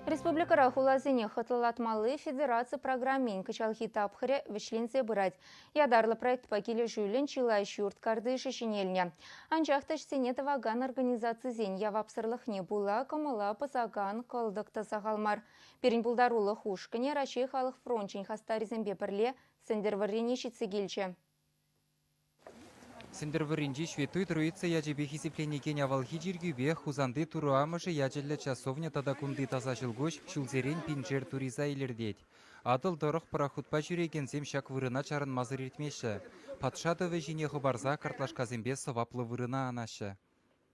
Республикара хулазыне хатылатмалы федерация программин кычалхи тапхыре вишленсе бырать. Ядарлы проект покиле жюлен чилай шюрт карды шишинельне. Анчахташ сене таваган организации зен явапсырлых не була, камыла пасаган калдыкта сахалмар. Перин булдарулы хушкыне рачей халық фрончин хастаризен бепірле сендерваррене шитсегелче. Сендерваринчи шветуй труица яжебе хисипленекен авалхи жиргюбе хузанды туруамышы яжелле часовня тадакунды тазашылгош шулзерен пинчер туриза илердеть. Адыл дорох парахутпа жүреген зем шак вырына чарын мазыр етмеші. Патшадовы жине хабарза картлашказембе саваплы вырына анашы.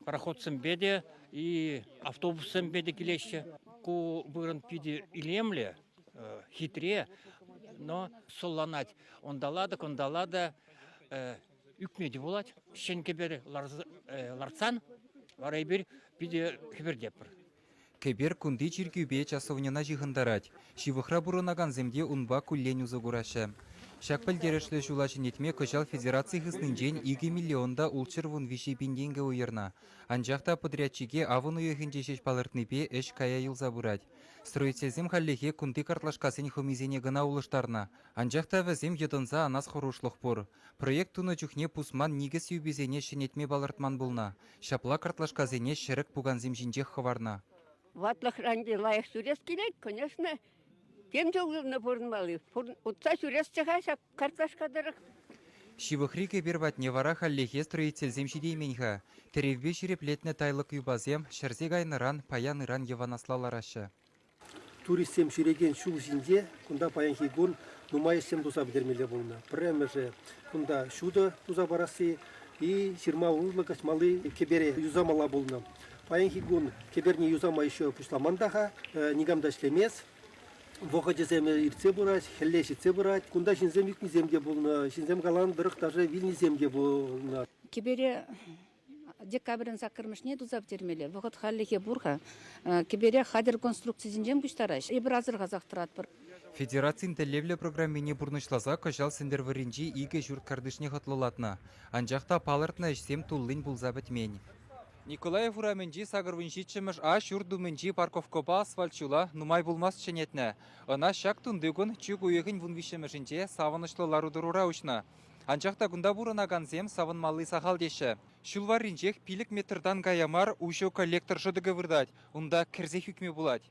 Пароход сымбеде и автобус сымбеде келеші. Ку вырын пиде илемле, хитре, но солланать. Ондалада, үкмеде болать. Шенке бері ларцан, варай бері пиде кібердепір. Кебер кунды чиркюбе часовняна жихындарать. Шивыхра бурынаган земде унба куллен узагурашы. Шак пілдерешлі жулашын етме кычал федерации хыснынжен 2 миллионда улчыр вун виши пинденге уйырна. Анжақта подрядчиге авын уйығын жешеш палыртныпе эш кая юлза бурать. Строительзем халлехе кунды картлашкасын хомизене гына улыштарна. Анжақта візем едынза анас хорушлық бұр. Проект туны жүхне пусман нигіз юбезене шынетме балыртман булна. Шапла картлашказене шырық пуганзем жинжех хаварна. Ватлах ранде лайық сүрес келет, конечно. Тем жолына бұрынмалы. Утса сүрес чағаша карташқадырық. Шивыхри кебер ватне вара халлехе строительзем шидейменха. Теревбе ширеплетне тайлық юбазем, шырзег айныран, паян иран еванаслаларашы. Туристсем ширеген шул жинде, кунда паян хигун, нумайсем туза бідермеле болна. Прямо же кунда шуда туза барасы и сирма улы качмалы кебере юзамала болна. Паян хигун кеберне юзама еще пушламандаха, нигамда шлемес. Воходе земле ирце бурать, хеллеши це бурать. Кунда шинзем юкни земде болна, шинзем галан дырых даже вильни земде болна. Кебере декабрен закырмышне тузап термеле. Вохот халлихе бурха. Кебере хадер конструкция зинжем күштараш. Ебір азыр қазақтырат бір. Федерацин телевле программине бурнышлаза кожал сендерваринчи иге жур кардышне хатлылатна. Анжақта палыртна ішсем туллин булза бітмен. Николаев ураменчи сагырвынчичимыш шурдуменчи парковкопа асфальтчула нумай булмас ченетне. Она шак тундыгун чук уйығын вунвишемышинче савынышлылар удырура учна. Анчақта гунда бурынаган зем савынмалы сахал деші. Шулваринчех пилік метрдан гаямар ушо коллектор жыдыгы вырдать. Унда кірзе хүкме булать.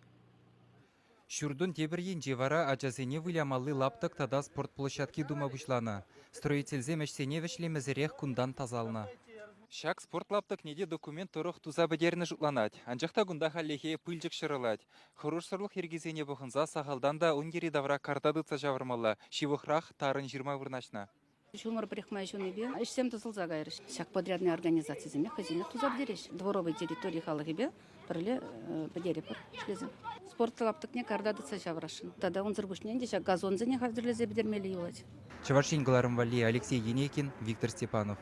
Шурдун тебір енже вара ажазене вылямалы лаптық тада спорт площадки дума бұшлана. Строительзем әшсене вішлемезірех кундан тазална. Шак спорт лаптық неде документ тұрық туза бәдеріні жұтланать. Анжақта гунда халлехе пыльжық шырылать. Хұрышсырлық ергезене бұқынза сахалдан да унгери давра картадыца жавырмалы. Шивықрақ тарын 20 вырнашна. Шумар прихмай шуныбе. Ішсем тузылза гайрыш. Шак подрядная организация земе хазина тузап дереш. Дворовой территории халығыбе бірле бәдері бір шлезім. Спорт лаптық не кардадыца жаврашын. Тада он зырбушнен де шак газон зене хазірлезе бідермелі юлать. Чаваршин Галарым Вали, Алексей Енекин, Виктор Степанов.